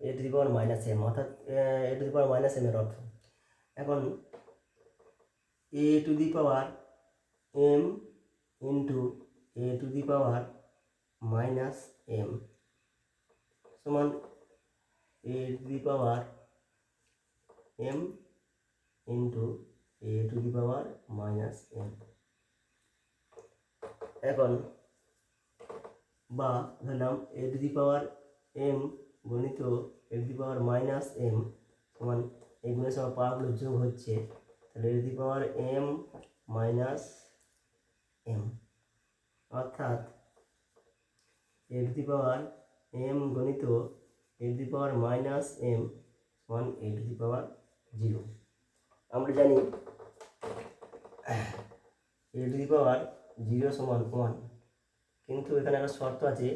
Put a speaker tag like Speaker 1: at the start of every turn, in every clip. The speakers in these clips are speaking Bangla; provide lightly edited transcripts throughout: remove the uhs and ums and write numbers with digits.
Speaker 1: A to the power minus M, অর্থাৎ A to the power minus M এর অর্থ এখন A to the power M into A to the power minus M সমান A to the power M into A to the power minus M. এখন বা ধরলাম A to the power M গণিত A to the power minus M সমান এই গুণের সময় পাওয়ারগুলো যোগ হচ্ছে, তাহলে A to the power M minus M, অর্থাৎ A to the power M গণিত A to the power minus M সমান এ টু দি পাওয়ার 0। আমরা জানি এ টু দি পাওয়ার 0 সমান 1, কিন্তু এখানে একটা শর্ত আছে,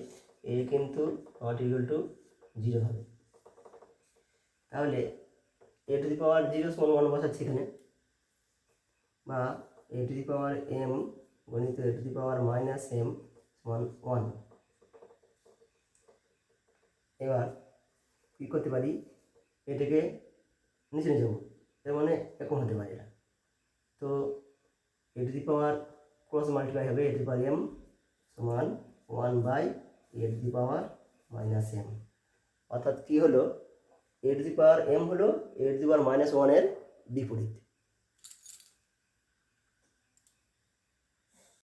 Speaker 1: এ কিন্তু নট ইকুয়াল টু 0 হবে। তাহলে এ টু দি পাওয়ার 0 সমান 1 বসাচ্ছি এখানে, বা এ টু দি পাওয়ার এম গণিত A to the power minus M সমান 1। এবার কী করতে পারি, এটাকে নিচে নিয়ে যাবো, এর মানে এরকম হতে পারে এটা। তো A to the power cross multiply হবে, A to the power M সমান 1/এ to the power minus M, অর্থাৎ কী হলো, এ টু দি পাওয়ার এম হলো এ টু দি পাওয়ার মাইনাস 1 এর বিপরীত।